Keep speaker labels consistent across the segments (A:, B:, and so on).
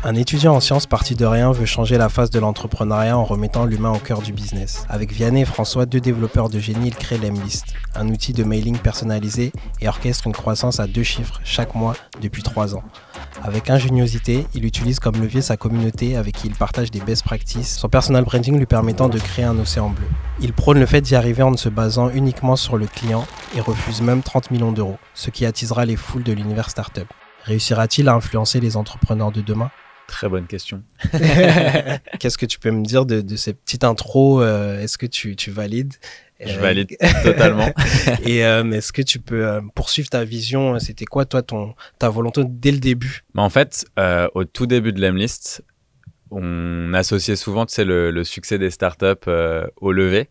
A: Un étudiant en sciences parti de rien veut changer la face de l'entrepreneuriat en remettant l'humain au cœur du business. Avec Vianney et François, deux développeurs de génie, ils créent Lemlist, un outil de mailing personnalisé et orchestre une croissance à 2 chiffres chaque mois depuis 3 ans. Avec ingéniosité, il utilise comme levier sa communauté avec qui il partage des best practices, son personal branding lui permettant de créer un océan bleu. Il prône le fait d'y arriver en ne se basant uniquement sur le client et refuse même 30 millions d'euros, ce qui attisera les foules de l'univers startup. Réussira-t-il à influencer les entrepreneurs de demain ?
B: Très bonne question.
A: Qu'est-ce que tu peux me dire de ces petites intros ? Est-ce que tu valides ?
B: Je valide totalement.
A: Et est-ce que tu peux poursuivre ta vision ? C'était quoi, toi, ta volonté dès le début ?
B: En fait, au tout début de Lemlist, on associait souvent le succès des startups au lever.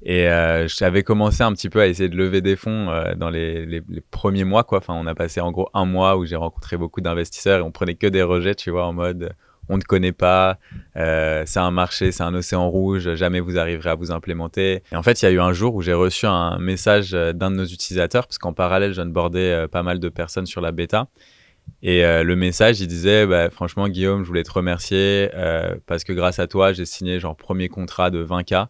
B: Et j'avais commencé un petit peu à essayer de lever des fonds dans les premiers mois, quoi. Enfin, on a passé en gros 1 mois où j'ai rencontré beaucoup d'investisseurs et on prenait que des rejets, tu vois, en mode on ne connaît pas, c'est un marché, c'est un océan rouge, jamais vous arriverez à vous implémenter. Et en fait, il y a eu un jour où j'ai reçu un message d'un de nos utilisateurs, parce qu'en parallèle, je onboardais pas mal de personnes sur la bêta. Et le message, il disait franchement, Guillaume, je voulais te remercier parce que grâce à toi, j'ai signé genre premier contrat de 20K.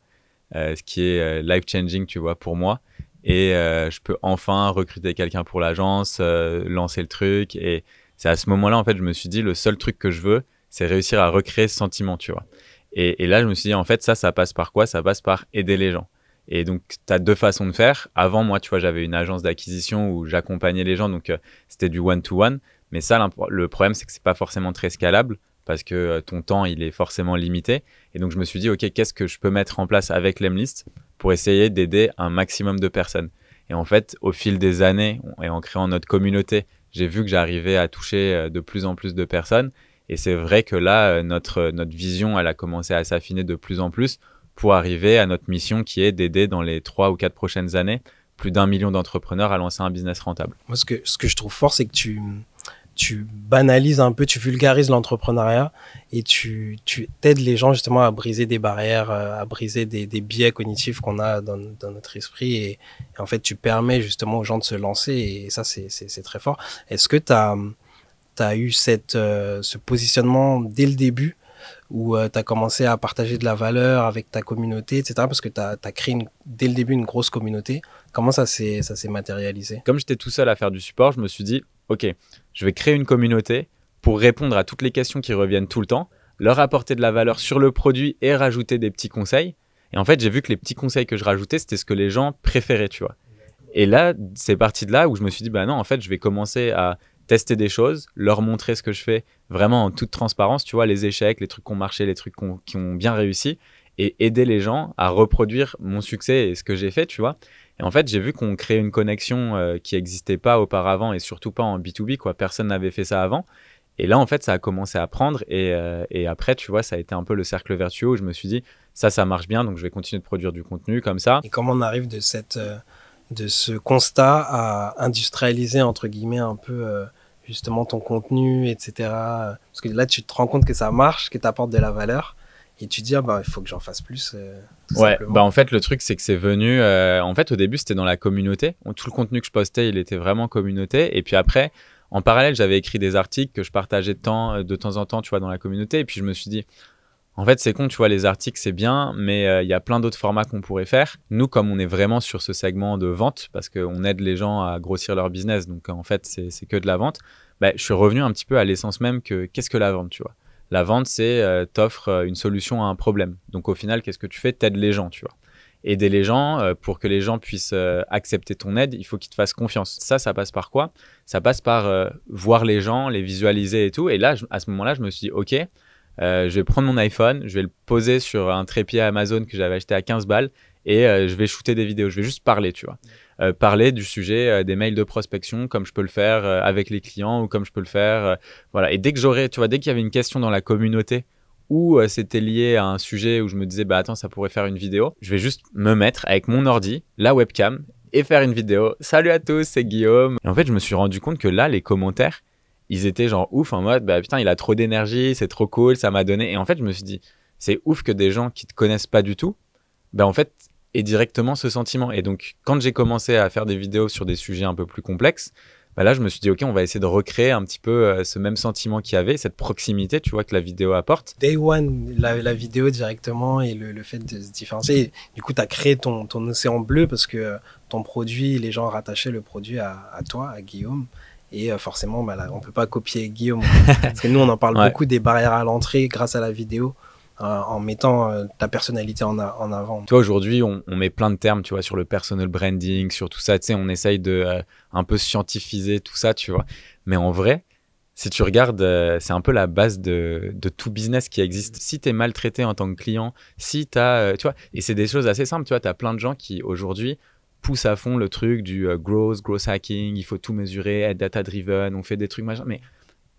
B: Ce qui est life-changing, tu vois, pour moi. Et je peux enfin recruter quelqu'un pour l'agence, lancer le truc. Et c'est à ce moment-là, en fait, je me suis dit, le seul truc que je veux, c'est réussir à recréer ce sentiment, tu vois. Et là, je me suis dit, en fait, ça passe par quoi ? Ça passe par aider les gens. Et donc, tu as 2 façons de faire. Avant, moi, tu vois, j'avais une agence d'acquisition où j'accompagnais les gens. Donc, c'était du one-to-one. Mais ça, le problème, c'est que c'est pas forcément très scalable parce que ton temps, il est forcément limité. Et donc, je me suis dit, OK, qu'est-ce que je peux mettre en place avec Lemlist pour essayer d'aider un maximum de personnes ? Et en fait, au fil des années et en créant notre communauté, j'ai vu que j'arrivais à toucher de plus en plus de personnes. Et c'est vrai que là, notre vision, elle a commencé à s'affiner de plus en plus pour arriver à notre mission qui est d'aider dans les 3 ou 4 prochaines années plus d'1 million d'entrepreneurs à lancer un business rentable.
A: Moi, ce que je trouve fort, c'est que tu banalises un peu, tu vulgarises l'entrepreneuriat et tu t'aides les gens justement à briser des barrières, à briser des biais cognitifs qu'on a dans notre esprit et en fait, tu permets justement aux gens de se lancer et ça, c'est très fort. Est-ce que tu as eu ce positionnement dès le début où tu as commencé à partager de la valeur avec ta communauté, etc. Parce que tu as créé dès le début une grosse communauté. Comment ça s'est matérialisé ?
B: Comme j'étais tout seul à faire du support, je me suis dit, OK, je vais créer une communauté pour répondre à toutes les questions qui reviennent tout le temps, leur apporter de la valeur sur le produit et rajouter des petits conseils. Et en fait, j'ai vu que les petits conseils que je rajoutais, c'était ce que les gens préféraient, tu vois. Et là, c'est parti de là où je me suis dit, non, en fait, je vais commencer à tester des choses, leur montrer ce que je fais vraiment en toute transparence, tu vois, les échecs, les trucs qui ont marché, les trucs qui ont bien réussi et aider les gens à reproduire mon succès et ce que j'ai fait, tu vois. Et en fait, j'ai vu qu'on créait une connexion qui n'existait pas auparavant et surtout pas en B2B, quoi. Personne n'avait fait ça avant. Et là, en fait, ça a commencé à prendre et après, tu vois, ça a été un peu le cercle vertueux où je me suis dit, ça marche bien, donc je vais continuer de produire du contenu comme ça.
A: Et comment on arrive de ce constat à industrialiser, entre guillemets, un peu justement ton contenu, etc. Parce que là, tu te rends compte que ça marche, que tu apportes de la valeur. Et tu te dis, il faut que j'en fasse plus.
B: Ouais, en fait, le truc, c'est que c'est venu... en fait, au début, c'était dans la communauté. Tout le contenu que je postais, il était vraiment communauté. Et puis après, en parallèle, j'avais écrit des articles que je partageais de temps en temps, tu vois, dans la communauté. Et puis, je me suis dit, en fait, c'est con, tu vois, les articles, c'est bien, mais il y a plein d'autres formats qu'on pourrait faire. Nous, comme on est vraiment sur ce segment de vente, parce qu'on aide les gens à grossir leur business, donc en fait, c'est que de la vente, je suis revenu un petit peu à l'essence même que qu'est-ce que la vente, tu vois. La vente, c'est t'offres une solution à un problème. Donc au final, qu'est-ce que tu fais ? T'aides les gens, tu vois. Aider les gens, pour que les gens puissent accepter ton aide, il faut qu'ils te fassent confiance. Ça passe par quoi ? Ça passe par voir les gens, les visualiser et tout. Et là, à ce moment-là, je me suis dit, OK, je vais prendre mon iPhone, je vais le poser sur un trépied Amazon que j'avais acheté à 15 balles et je vais shooter des vidéos. Je vais juste parler, tu vois. Parler du sujet des mails de prospection comme je peux le faire avec les clients ou comme je peux le faire. Voilà. Et dès qu'il y avait une question dans la communauté où c'était lié à un sujet où je me disais, attends, ça pourrait faire une vidéo, je vais juste me mettre avec mon ordi, la webcam et faire une vidéo. Salut à tous, c'est Guillaume. Et en fait, je me suis rendu compte que là, les commentaires, ils étaient genre ouf en mode, putain, il a trop d'énergie, c'est trop cool, ça m'a donné. Et en fait, je me suis dit, c'est ouf que des gens qui te connaissent pas du tout, en fait, aient directement ce sentiment. Et donc, quand j'ai commencé à faire des vidéos sur des sujets un peu plus complexes, bah là, je me suis dit, OK, on va essayer de recréer un petit peu ce même sentiment qu'il y avait, cette proximité, tu vois, que la vidéo apporte.
A: Day one, la vidéo directement et le fait de se différencier. Du coup, tu as créé ton océan bleu parce que ton produit, les gens rattachaient le produit à toi, à Guillaume. Et forcément, bah, là, on ne peut pas copier Guillaume. Parce que nous, on en parle beaucoup des barrières à l'entrée grâce à la vidéo. En mettant ta personnalité en avant.
B: Tu vois, aujourd'hui, on met plein de termes, tu vois, sur le personal branding, sur tout ça. Tu sais, on essaye de un peu scientifiser tout ça, tu vois. Mais en vrai, si tu regardes, c'est un peu la base de tout business qui existe. Si tu es maltraité en tant que client, si tu as, tu vois, et c'est des choses assez simples, tu vois, tu as plein de gens qui, aujourd'hui, poussent à fond le truc du growth hacking, il faut tout mesurer, être data-driven, on fait des trucs, machin. Mais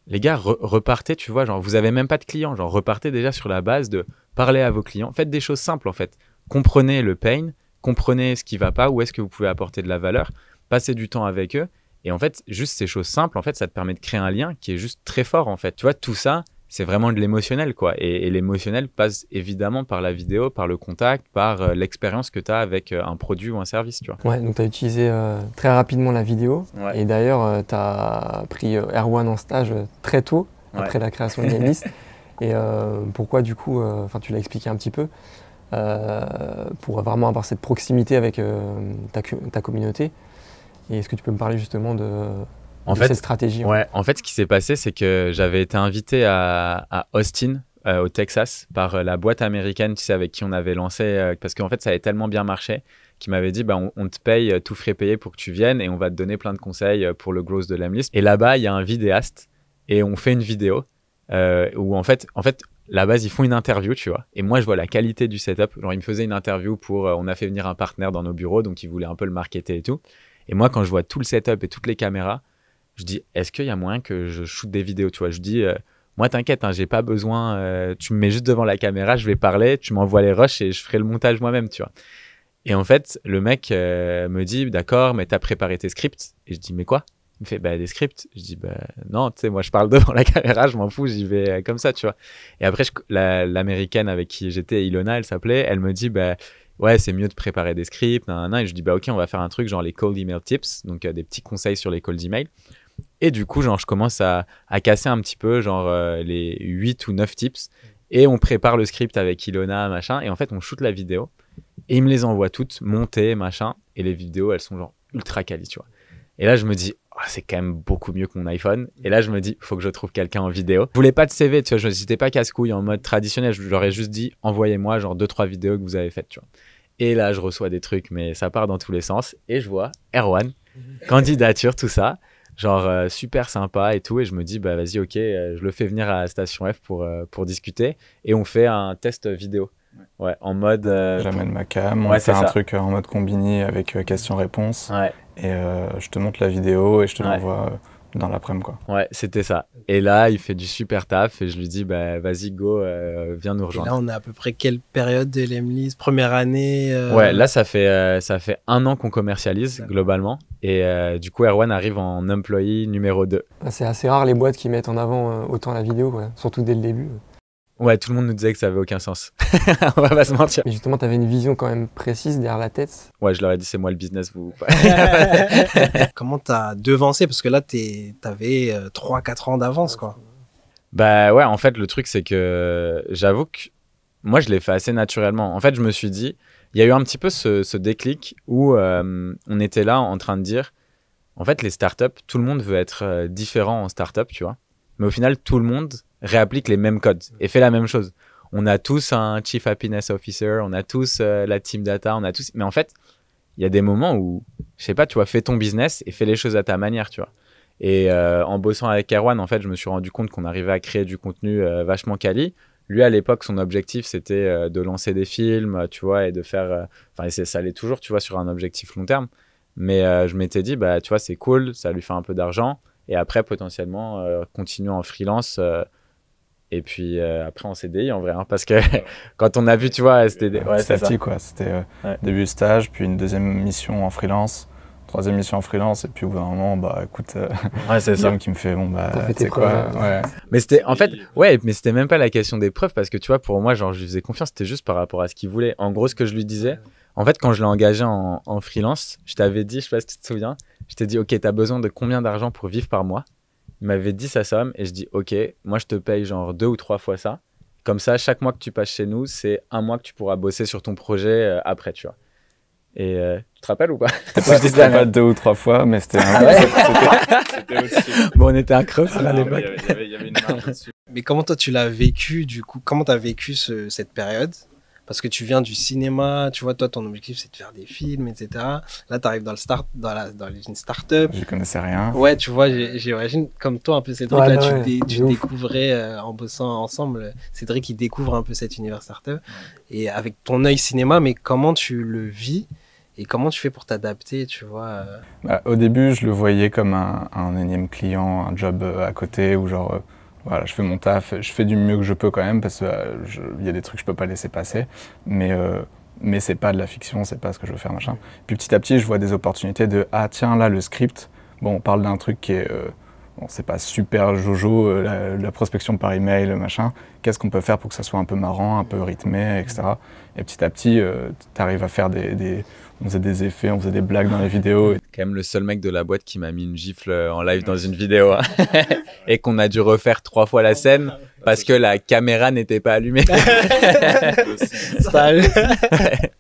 B: les gars, repartez, tu vois, genre, vous avez même pas de clients, genre, repartez déjà sur la base de parler à vos clients. Faites des choses simples, en fait. Comprenez le pain, comprenez ce qui va pas, où est-ce que vous pouvez apporter de la valeur, passez du temps avec eux. Et en fait, juste ces choses simples, en fait, ça te permet de créer un lien qui est juste très fort, en fait. Tu vois, tout ça, c'est vraiment de l'émotionnel, quoi. Et l'émotionnel passe évidemment par la vidéo, par le contact, par l'expérience que tu as avec un produit ou un service, tu vois.
C: Ouais, donc tu as utilisé très rapidement la vidéo.
B: Ouais.
C: Et d'ailleurs, tu as pris Erwan en stage très tôt, après la création de Lemlist. Et pourquoi, du coup, tu l'as expliqué un petit peu, pour vraiment avoir cette proximité avec ta communauté. Et est-ce que tu peux me parler justement de cette stratégie?
B: Ouais, en fait, ce qui s'est passé, c'est que j'avais été invité à Austin, au Texas, par la boîte américaine, tu sais, avec qui on avait lancé, parce qu'en fait, ça avait tellement bien marché, qui m'avait dit, bah, on te paye tout frais payé pour que tu viennes et on va te donner plein de conseils pour le growth de Lemlist. Et là-bas, il y a un vidéaste et on fait une vidéo où en fait, la base, ils font une interview, tu vois. Et moi, je vois la qualité du setup. Genre, ils me faisaient une interview pour, on a fait venir un partenaire dans nos bureaux, donc ils voulaient un peu le marketer et tout. Et moi, quand je vois tout le setup et toutes les caméras, je dis, est-ce qu'il y a moyen que je shoote des vidéos, tu vois? Je dis, moi, t'inquiète, hein, j'ai pas besoin, tu me mets juste devant la caméra, je vais parler, tu m'envoies les rushs et je ferai le montage moi-même, tu vois. Et en fait, le mec me dit, d'accord, mais t'as préparé tes scripts? Et je dis, mais quoi? Il me fait, bah, des scripts. Je dis, bah, non, tu sais, moi, je parle devant la caméra, je m'en fous, j'y vais comme ça, tu vois. Et après, l'américaine avec qui j'étais, Ilona, elle s'appelait, elle me dit, bah, ouais, c'est mieux de préparer des scripts, et je dis, bah, ok, on va faire un truc genre les cold email tips, donc des petits conseils sur les cold email. Et du coup, genre, je commence à casser un petit peu, genre, les 8 ou 9 tips, et on prépare le script avec Ilona, machin, et en fait, on shoot la vidéo, et il me les envoie toutes, montées, machin, et les vidéos, elles sont genre ultra quali, tu vois. Et là, je me dis, oh, c'est quand même beaucoup mieux que mon iPhone. Et là, je me dis, faut que je trouve quelqu'un en vidéo. Je voulais pas de CV, tu vois, j'étais pas casse-couille en mode traditionnel. Je leur ai juste dit, envoyez-moi genre 2-3 vidéos que vous avez faites, tu vois. Et là, je reçois des trucs, mais ça part dans tous les sens. Et je vois Erwan, candidature, tout ça. Genre super sympa et tout. Et je me dis, bah vas-y, ok, je le fais venir à Station F pour discuter. Et on fait un test vidéo. Ouais, en mode.
D: J'amène ma cam, on fait un truc en mode combiné avec questions-réponses.
B: Ouais.
D: Et je te montre la vidéo et je te l'envoie dans l'après-midi, quoi.
B: Ouais, c'était ça. Et là, il fait du super taf et je lui dis, bah vas-y, go, viens nous rejoindre.
A: Et là, on est à peu près quelle période de Lemlist? Première année
B: Ouais, là, ça fait 1 an qu'on commercialise globalement. Et du coup, Erwan arrive en employee numéro 2.
C: C'est assez rare les boîtes qui mettent en avant autant la vidéo, quoi. Surtout dès le début.
B: Ouais, tout le monde nous disait que ça avait aucun sens. On va pas se mentir.
C: Mais justement, tu avais une vision quand même précise derrière la tête.
B: Ouais, je leur ai dit, c'est moi le business, vous.
A: Comment t'as devancé? Parce que là, t'avais 3-4 ans d'avance, quoi.
B: Bah ouais, en fait, le truc, c'est que j'avoue que moi, je l'ai fait assez naturellement. En fait, je me suis dit, il y a eu un petit peu ce déclic où on était là en train de dire, en fait, les startups, tout le monde veut être différent en startup, tu vois. Mais au final, tout le monde réapplique les mêmes codes et fait la même chose. On a tous un Chief Happiness Officer, on a tous la team data, on a tous... Mais en fait, il y a des moments où, je sais pas, tu vois, fais ton business et fais les choses à ta manière, tu vois. Et en bossant avec Erwan, en fait, je me suis rendu compte qu'on arrivait à créer du contenu vachement quali. Lui, à l'époque, son objectif, c'était de lancer des films, tu vois, et de faire... ça allait toujours, tu vois, sur un objectif long terme. Mais je m'étais dit, bah, tu vois, c'est cool, ça lui fait un peu d'argent. Et après, potentiellement, continuer en freelance. Et puis après, en CDI, en vrai. Hein, parce que quand on a vu, tu vois, c'était...
D: C'était petit, quoi. C'était début stage, puis une deuxième mission en freelance. Troisième mission en freelance, et puis au bout d'un moment, bah écoute,
B: c'est ça
D: qui me fait, bon bah,
C: c'est quoi
B: Mais c'était, en fait, ouais, mais c'était même pas la question des preuves, parce que tu vois, pour moi, genre, je lui faisais confiance, c'était juste par rapport à ce qu'il voulait. En gros, ce que je lui disais, en fait, quand je l'ai engagé en freelance, je t'avais dit, je sais pas si tu te souviens, Je t'ai dit, ok, t'as besoin de combien d'argent pour vivre par mois? Il m'avait dit sa somme et je dis, ok, moi je te paye genre 2 ou 3 fois ça. Comme ça, chaque mois que tu passes chez nous, c'est un mois que tu pourras bosser sur ton projet après, tu vois. Et tu te rappelles ou pas?
D: C'était pas 2 ou 3 fois, mais c'était
B: c'était aussi. Bon, on était un creux à l'époque.
D: Il y avait une marge dessus.
A: Mais comment toi tu l'as vécu du coup? Comment tu as vécu cette période? Parce que tu viens du cinéma, tu vois, toi ton objectif c'est de faire des films, etc. Là tu arrives dans une start-up.
D: Je connaissais rien.
A: Ouais, tu vois, j'imagine comme toi un peu Cédric,
C: Ouais,
A: là
C: ouais,
A: tu découvrais en bossant ensemble, Cédric il découvre un peu cet univers start-up. Et avec ton œil cinéma, mais comment tu le vis et comment tu fais pour t'adapter, tu vois
D: Bah, au début, je le voyais comme un énième client, un job à côté où genre, voilà, je fais mon taf, je fais du mieux que je peux quand même parce qu'il y a des trucs que je peux pas laisser passer, mais c'est pas de la fiction, c'est pas ce que je veux faire, machin. Puis petit à petit, je vois des opportunités de ah tiens là le script, bon on parle d'un truc qui est bon, c'est pas super jojo, la prospection par email, machin. Qu'est-ce qu'on peut faire pour que ça soit un peu marrant, un peu rythmé, etc. Et petit à petit, tu arrives à faire on faisait des effets, on faisait des blagues dans les vidéos.
B: Quand même le seul mec de la boîte qui m'a mis une gifle en live dans une vidéo. Hein. Et qu'on a dû refaire 3 fois la scène parce que la caméra n'était pas allumée.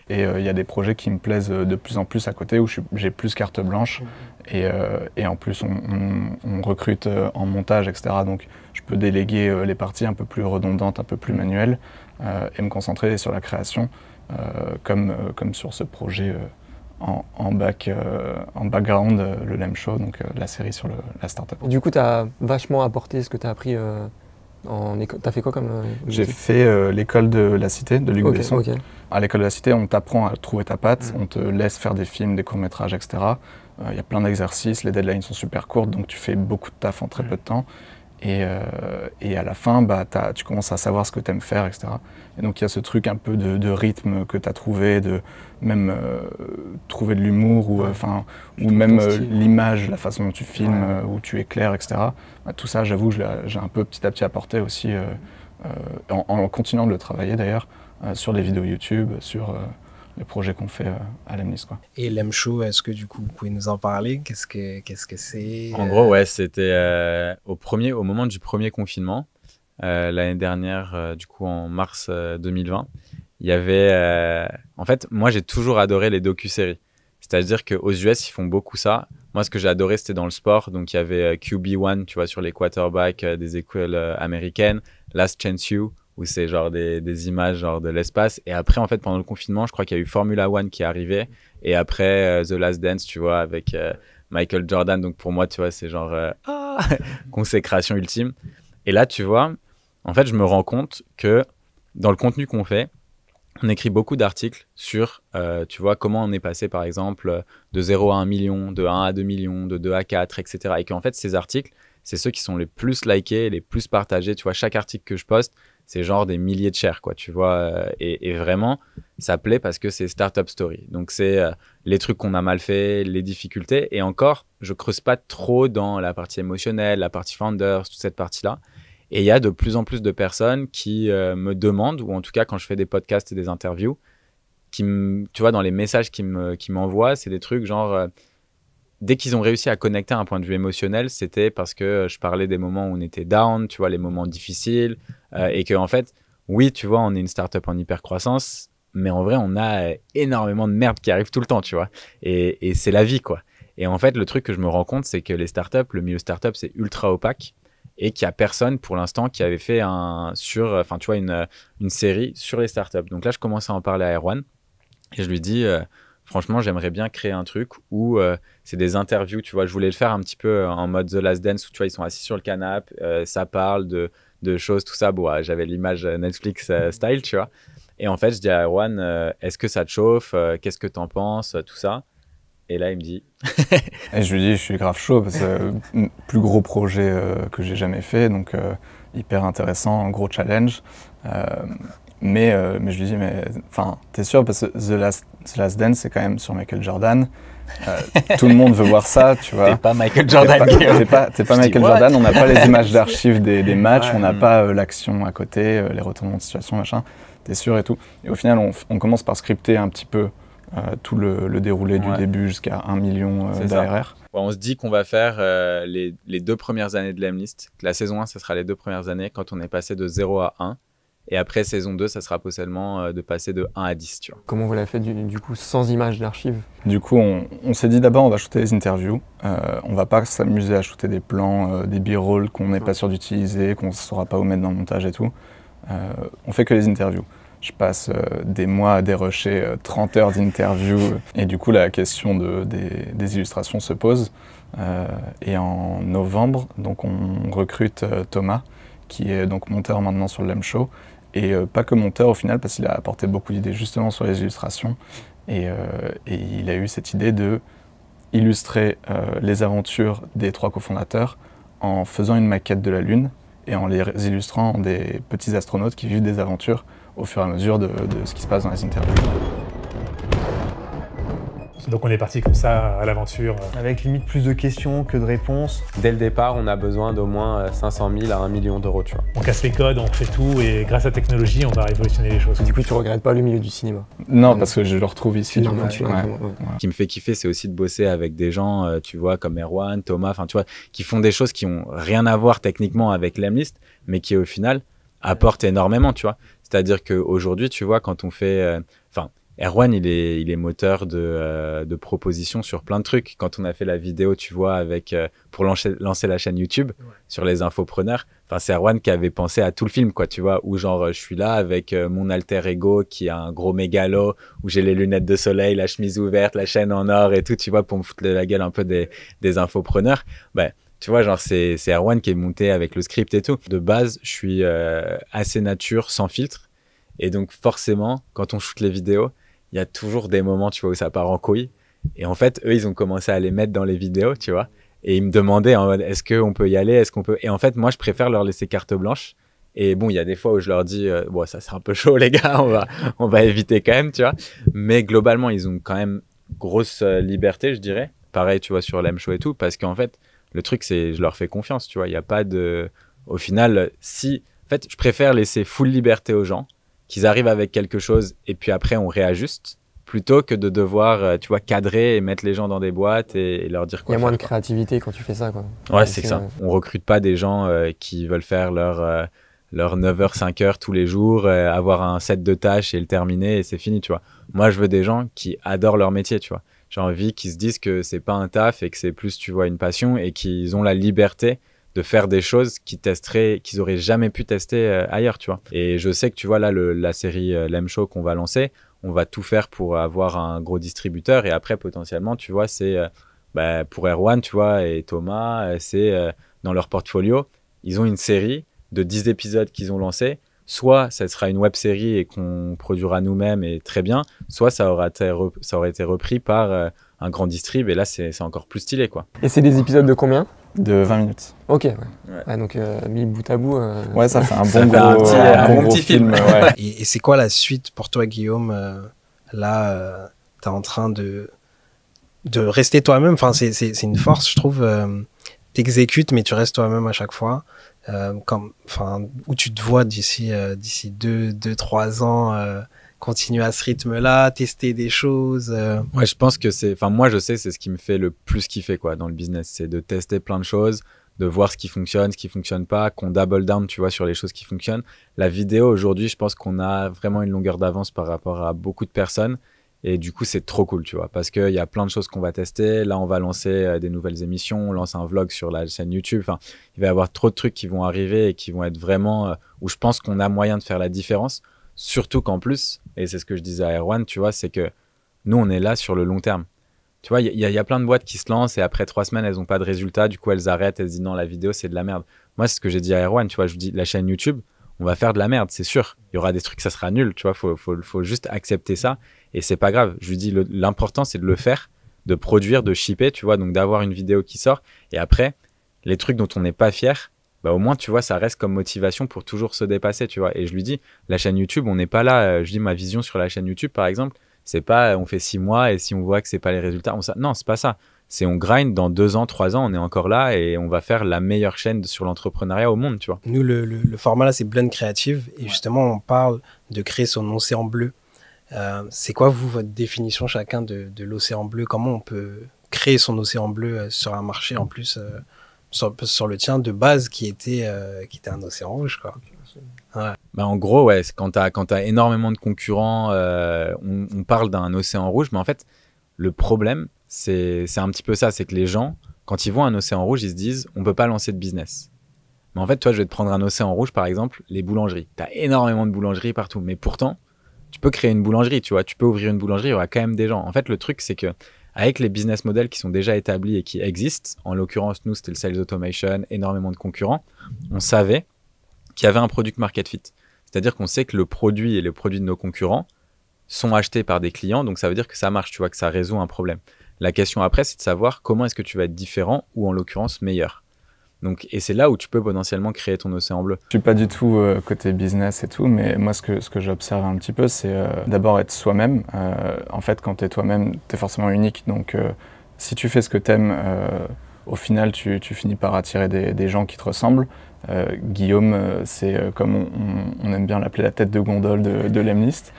D: Et il y a des projets qui me plaisent de plus en plus à côté où j'ai plus carte blanche. Et en plus, on recrute en montage, etc. Donc, je peux déléguer les parties un peu plus redondantes, un peu plus manuelles et me concentrer sur la création, comme sur ce projet en background, le Lem Show, donc la série sur la startup.
C: Du coup, tu as vachement apporté ce que tu as appris en école. Tu as fait quoi comme
D: J'ai fait l'école de la Cité, de Luc Besson.
C: Okay.
D: À l'école de la Cité, on t'apprend à trouver ta patte, on te laisse faire des films, des courts-métrages, etc. Il y a plein d'exercices, les deadlines sont super courtes, donc tu fais beaucoup de taf en très peu de temps. Et à la fin, bah, tu commences à savoir ce que tu aimes faire, etc. Et donc il y a ce truc un peu de rythme que tu as trouvé, de même trouver de l'humour, ou même l'image, la façon dont tu filmes, où tu éclaires, etc. Bah, tout ça, j'avoue, j'ai un peu petit à petit apporté aussi, en continuant de le travailler d'ailleurs, sur les vidéos YouTube, sur les projets qu'on fait à l'Emlist, quoi.
A: Et Lem Show, est-ce que du coup vous pouvez nous en parler? Qu'est-ce que c'est?
B: En gros, ouais, c'était au moment du premier confinement, l'année dernière, du coup en mars 2020, il y avait... en fait, moi j'ai toujours adoré les docu-séries. C'est-à-dire qu'aux US, ils font beaucoup ça. Moi, ce que j'ai adoré, c'était dans le sport. Donc, il y avait QB1, tu vois, sur les quarterbacks des écoles américaines. Last Chance You, où c'est genre des images genre de l'espace. Et après, en fait, pendant le confinement, je crois qu'il y a eu Formula One qui est arrivé. Et après, The Last Dance, tu vois, avec Michael Jordan. Donc, pour moi, tu vois, c'est genre consécration ultime. Et là, tu vois, en fait, je me rends compte que dans le contenu qu'on fait, on écrit beaucoup d'articles sur, tu vois, comment on est passé, par exemple, de 0 à 1 million, de 1 à 2 millions, de 2 à 4, etc. Et qu'en fait, ces articles, c'est ceux qui sont les plus likés, les plus partagés. Tu vois, chaque article que je poste, c'est genre des milliers de shares, quoi, tu vois. Et vraiment, ça plaît parce que c'est Startup Story. Donc, c'est les trucs qu'on a mal fait, les difficultés. Et encore, je creuse pas trop dans la partie émotionnelle, la partie founders, toute cette partie-là. Et il y a de plus en plus de personnes qui me demandent, ou en tout cas quand je fais des podcasts et des interviews, tu vois, dans les messages qui m'envoient, c'est des trucs genre, dès qu'ils ont réussi à connecter à un point de vue émotionnel, c'était parce que je parlais des moments où on était down, tu vois, les moments difficiles, et que en fait, oui, tu vois, on est une startup en hyper croissance, mais en vrai, on a énormément de merde qui arrive tout le temps, tu vois, et c'est la vie, quoi. Et en fait, le truc que je me rends compte, c'est que les startups, le milieu startup, c'est ultra opaque. Et qu'il n'y a personne pour l'instant qui avait fait une série sur les startups. Donc là, je commençais à en parler à Erwan et je lui dis, franchement, j'aimerais bien créer un truc où c'est des interviews, tu vois, je voulais le faire un petit peu en mode The Last Dance, où tu vois, ils sont assis sur le canapé, ça parle de choses, tout ça. Bon, j'avais l'image Netflix style, tu vois. Et en fait, je dis à Erwan, est-ce que ça te chauffe? Qu'est-ce que t'en penses? Tout ça. Et là, il me dit...
D: Et je lui dis, je suis grave chaud, parce que plus gros projet que j'ai jamais fait, donc hyper intéressant, un gros challenge. Mais je lui dis, mais enfin, t'es sûr, parce que The Last Dance, c'est quand même sur Michael Jordan. Tout le monde veut voir ça, tu vois.
B: T'es pas Michael Jordan.
D: T'es pas Michael Jordan, on n'a pas les images d'archives des matchs, on n'a pas l'action à côté, les retournements de situation, machin. T'es sûr et tout. Et au final, on commence par scripter un petit peu tout le déroulé du début jusqu'à 1 million d'ARR.
B: On se dit qu'on va faire les 2 premières années de l'Emlist. La saison 1, ça sera les 2 premières années quand on est passé de 0 à 1. Et après, saison 2, ça sera potentiellement de passer de 1 à 10. Tu vois.
C: Comment vous l'avez fait du coup sans images d'archives?
D: Du coup, on s'est dit d'abord, on va shooter des interviews. On va pas s'amuser à shooter des plans, des b-rolls qu'on n'est pas sûr d'utiliser, qu'on ne saura pas où mettre dans le montage et tout. On fait que les interviews. Je passe des mois à dérusher 30 heures d'interview et du coup la question des illustrations se pose. Et en novembre, donc on recrute Thomas, qui est donc monteur maintenant sur le Lem Show, et pas que monteur au final parce qu'il a apporté beaucoup d'idées justement sur les illustrations. Et il a eu cette idée de illustrer les aventures des 3 cofondateurs en faisant une maquette de la Lune et en les illustrant des petits astronautes qui vivent des aventures au fur et à mesure de ce qui se passe dans les interviews.
E: Donc on est parti comme ça à l'aventure.
F: Avec limite plus de questions que de réponses.
G: Dès le départ, on a besoin d'au moins 500 000 à 1 million d'euros, tu vois.
E: On casse les codes, on fait tout et grâce à la technologie, on va révolutionner les choses.
C: Du coup, tu regrettes pas le milieu du cinéma?
D: Non, parce que je le retrouve ici.
C: Ce
B: qui me fait kiffer, c'est aussi de bosser avec des gens, tu vois, comme Erwan, Thomas, enfin, tu vois, qui font des choses qui ont rien à voir techniquement avec l'Emlist, mais qui au final apportent énormément, tu vois. C'est-à-dire qu'aujourd'hui, tu vois, quand on fait, Erwan, il est moteur de propositions sur plein de trucs. Quand on a fait la vidéo, tu vois, avec pour lancer la chaîne YouTube sur les infopreneurs, c'est Erwan qui avait pensé à tout le film, quoi, tu vois, où genre je suis là avec mon alter ego qui a un gros mégalo, où j'ai les lunettes de soleil, la chemise ouverte, la chaîne en or et tout, tu vois, pour me foutre la gueule un peu des infopreneurs. Tu vois, genre c'est Erwan qui est monté avec le script et tout. De base, je suis assez nature, sans filtre. Et donc forcément, quand on shoot les vidéos, il y a toujours des moments, tu vois, où ça part en couille. Et en fait, eux, ils ont commencé à les mettre dans les vidéos, tu vois. Et ils me demandaient en mode, est-ce qu'on peut y aller? Est-ce qu'on peut... Et en fait, moi, je préfère leur laisser carte blanche. Et bon, il y a des fois où je leur dis, bon, ça c'est un peu chaud, les gars, on va éviter quand même, tu vois. Mais globalement, ils ont quand même grosse liberté, je dirais. Pareil, tu vois, sur l'M Show et tout. Parce qu'en fait, le truc, c'est je leur fais confiance, tu vois. Il n'y a pas de... Au final, si... En fait, je préfère laisser full liberté aux gens, qu'ils arrivent avec quelque chose et puis après on réajuste, plutôt que de devoir, tu vois, cadrer et mettre les gens dans des boîtes et leur dire quoi.
C: Il y a moins de créativité quand tu fais ça, quoi.
B: Ouais, c'est ça. On recrute pas des gens qui veulent faire leur 9h, 5h tous les jours, avoir un set de tâches et le terminer et c'est fini, tu vois. Moi, je veux des gens qui adorent leur métier, tu vois. J'ai envie qu'ils se disent que c'est pas un taf et que c'est plus, tu vois, une passion et qu'ils ont la liberté de faire des choses qu'ils auraient jamais pu tester ailleurs, tu vois. Et je sais que, tu vois, là, la série Lem Show qu'on va lancer, on va tout faire pour avoir un gros distributeur. Et après, potentiellement, tu vois, c'est pour Erwan, tu vois, et Thomas, c'est dans leur portfolio, ils ont une série de 10 épisodes qu'ils ont lancé. Soit ça sera une web série et qu'on produira nous-mêmes et très bien, soit ça aurait été repris par un grand distrib et là, c'est encore plus stylé, quoi.
C: Et c'est des épisodes de combien?
D: De 20 minutes.
C: Ok, donc mis bout à bout.
D: Ouais, ça fait un bon petit film. Ouais.
A: Et c'est quoi la suite pour toi, Guillaume? Là, t'es en train de rester toi-même. Enfin, c'est une force, je trouve. T'exécutes, mais tu restes toi-même à chaque fois. Où tu te vois d'ici 2-3 ans continuer à ce rythme-là, tester des choses.
B: Ouais, je pense que moi, je sais, c'est ce qui me fait le plus kiffer, quoi, dans le business. C'est de tester plein de choses, de voir ce qui fonctionne pas, qu'on double down, tu vois, sur les choses qui fonctionnent. La vidéo, aujourd'hui, je pense qu'on a vraiment une longueur d'avance par rapport à beaucoup de personnes. Et du coup, c'est trop cool, tu vois, parce qu'il y a plein de choses qu'on va tester. Là, on va lancer des nouvelles émissions, on lance un vlog sur la chaîne YouTube. Enfin, il va y avoir trop de trucs qui vont arriver et qui vont être vraiment où je pense qu'on a moyen de faire la différence. Surtout qu'en plus, et c'est ce que je disais à Erwan, tu vois, c'est que nous, on est là sur le long terme. Tu vois, il y a plein de boîtes qui se lancent et après 3 semaines, elles n'ont pas de résultat. Du coup, elles arrêtent, elles se disent non, la vidéo, c'est de la merde. Moi, c'est ce que j'ai dit à Erwan, tu vois, je lui dis, la chaîne YouTube, on va faire de la merde, c'est sûr. Il y aura des trucs, ça sera nul, tu vois, faut juste accepter ça. Et c'est pas grave. Je lui dis, l'important, c'est de le faire, de produire, de shipper, tu vois, donc d'avoir une vidéo qui sort. Et après, les trucs dont on n'est pas fier, au moins, tu vois, ça reste comme motivation pour toujours se dépasser, tu vois. Et je lui dis, la chaîne YouTube, on n'est pas là. Je dis, ma vision sur la chaîne YouTube, par exemple, c'est pas, on fait 6 mois et si on voit que c'est pas les résultats, non, c'est pas ça. C'est on grind dans 2 ans, 3 ans, on est encore là et on va faire la meilleure chaîne sur l'entrepreneuriat au monde, tu vois.
A: Nous, le format là, c'est Blend Creative et justement, on parle de créer son océan bleu. C'est quoi, vous, votre définition chacun de l'océan bleu? Comment on peut créer son océan bleu sur un marché en plus sur le tien de base qui était un océan rouge, quoi. Ouais.
B: Bah en gros, ouais, quand t'as énormément de concurrents, on parle d'un océan rouge, mais en fait, le problème, c'est un petit peu ça, c'est que les gens, quand ils voient un océan rouge, ils se disent, on peut pas lancer de business. Mais en fait, toi, je vais te prendre un océan rouge, par exemple, les boulangeries. T'as énormément de boulangeries partout, mais pourtant, tu peux créer une boulangerie, tu vois, tu peux ouvrir une boulangerie, il y aura quand même des gens. En fait, le truc, c'est que avec les business models qui sont déjà établis et qui existent, en l'occurrence, nous, c'était le sales automation, énormément de concurrents, on savait qu'il y avait un product market fit. C'est-à-dire qu'on sait que le produit et le produit de nos concurrents sont achetés par des clients, donc ça veut dire que ça marche, tu vois, que ça résout un problème. La question après, c'est de savoir comment est-ce que tu vas être différent ou en l'occurrence meilleur. Donc, et c'est là où tu peux potentiellement créer ton océan bleu.
D: Je suis pas du tout côté business et tout, mais moi ce que j'observe un petit peu, c'est d'abord être soi-même. En fait, quand tu es toi-même, tu es forcément unique. Donc si tu fais ce que tu aimes, au final, tu finis par attirer des gens qui te ressemblent. Guillaume, c'est comme on aime bien l'appeler la tête de gondole de l'Emlist.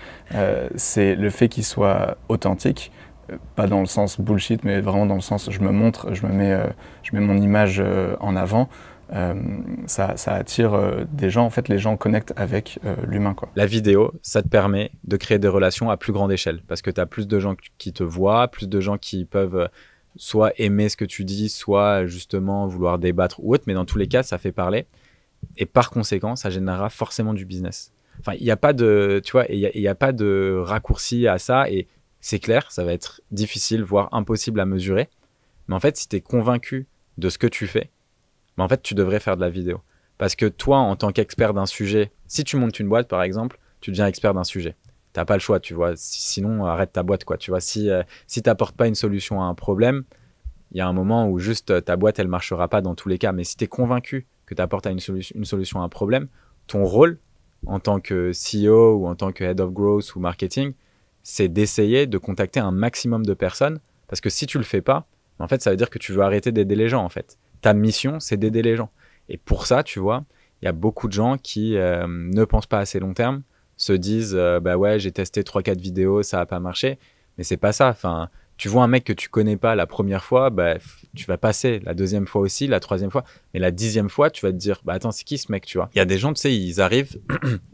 D: C'est le fait qu'il soit authentique. Pas dans le sens bullshit, mais vraiment dans le sens je me montre, je mets mon image en avant. Ça attire des gens. En fait, les gens connectent avec l'humain, quoi.
B: La vidéo, ça te permet de créer des relations à plus grande échelle parce que tu as plus de gens qui te voient, plus de gens qui peuvent soit aimer ce que tu dis, soit justement vouloir débattre ou autre. Mais dans tous les cas, ça fait parler et par conséquent, ça générera forcément du business. Enfin, il n'y a pas de, tu vois, il y a pas de raccourci à ça et c'est clair, ça va être difficile, voire impossible à mesurer. Mais en fait, si tu es convaincu de ce que tu fais, en fait, tu devrais faire de la vidéo. Parce que toi, en tant qu'expert d'un sujet, si tu montes une boîte, par exemple, tu deviens expert d'un sujet. Tu n'as pas le choix, tu vois. Sinon, arrête ta boîte, quoi. Tu vois, si tu n'apportes pas une solution à un problème, il y a un moment où juste ta boîte, elle ne marchera pas dans tous les cas. Mais si tu es convaincu que tu apportes une solution à un problème, ton rôle en tant que CEO ou en tant que Head of Growth ou Marketing, c'est d'essayer de contacter un maximum de personnes parce que si tu le fais pas, en fait, ça veut dire que tu veux arrêter d'aider les gens, en fait. Ta mission, c'est d'aider les gens. Et pour ça, tu vois, il y a beaucoup de gens qui ne pensent pas assez long terme, se disent bah ouais, j'ai testé 3-4 vidéos, ça n'a pas marché, mais c'est pas ça. Enfin, tu vois un mec que tu connais pas la première fois, bah, tu vas passer la deuxième fois aussi, la troisième fois, mais la 10e fois, tu vas te dire bah attends, c'est qui ce mec, tu vois. Il y a des gens, tu sais, ils arrivent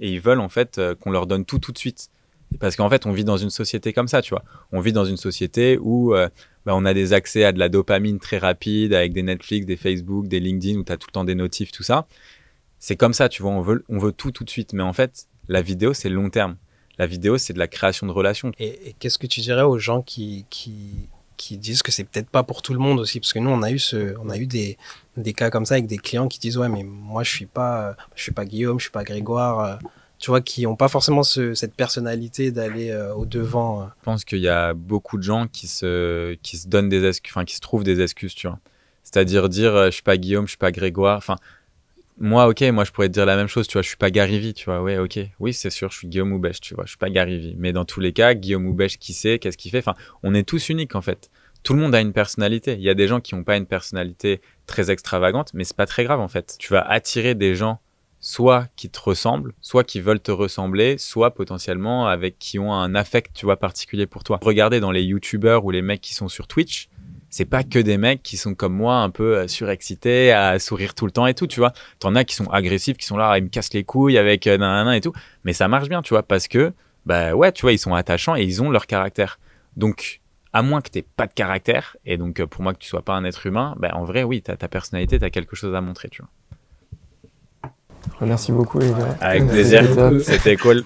B: et ils veulent en fait qu'on leur donne tout de suite. Parce qu'en fait, on vit dans une société comme ça, tu vois. On vit dans une société où on a des accès à de la dopamine très rapide, avec des Netflix, des Facebook, des LinkedIn, où tu as tout le temps des notifs, tout ça. C'est comme ça, tu vois, on veut tout de suite. Mais en fait, la vidéo, c'est le long terme. La vidéo, c'est de la création de relations.
A: Et qu'est-ce que tu dirais aux gens qui disent que c'est peut-être pas pour tout le monde aussi? Parce que nous, on a eu des cas comme ça avec des clients qui disent « Ouais, mais moi, je suis pas Guillaume, je suis pas Grégoire. » Tu vois, qui n'ont pas forcément cette personnalité d'aller au-devant.
B: Je pense qu'il y a beaucoup de gens qui se donnent des excuses, enfin, qui se trouvent des excuses, tu vois. C'est-à-dire dire, je suis pas Guillaume, je suis pas Grégoire. Enfin, moi, ok, moi, je pourrais te dire la même chose, tu vois, je suis pas Gary Vee, tu vois. Ouais, ok. Oui, c'est sûr, je suis Guillaume Houbèche, tu vois. Je suis pas Gary Vee. Mais dans tous les cas, Guillaume Houbèche, qui c'est, qu'est-ce qu'il fait? Enfin, on est tous uniques, en fait. Tout le monde a une personnalité. Il y a des gens qui n'ont pas une personnalité très extravagante, mais c'est pas très grave, en fait. Tu vas attirer des gens soit qui te ressemblent, soit qui veulent te ressembler, soit potentiellement avec qui ont un affect, tu vois, particulier pour toi. Regardez dans les youtubeurs ou les mecs qui sont sur Twitch, c'est pas que des mecs qui sont comme moi, un peu surexcités, à sourire tout le temps et tout, tu vois. T'en as qui sont agressifs, qui sont là, ils me cassent les couilles avec nanana et tout, mais ça marche bien, tu vois, parce que, bah ouais, tu vois, ils sont attachants et ils ont leur caractère. Donc, à moins que t'aies pas de caractère, et donc pour moi que tu sois pas un être humain, bah en vrai, oui, t'as ta personnalité, t'as quelque chose à montrer, tu vois.
C: Merci beaucoup les gars.
B: Avec plaisir, c'était cool.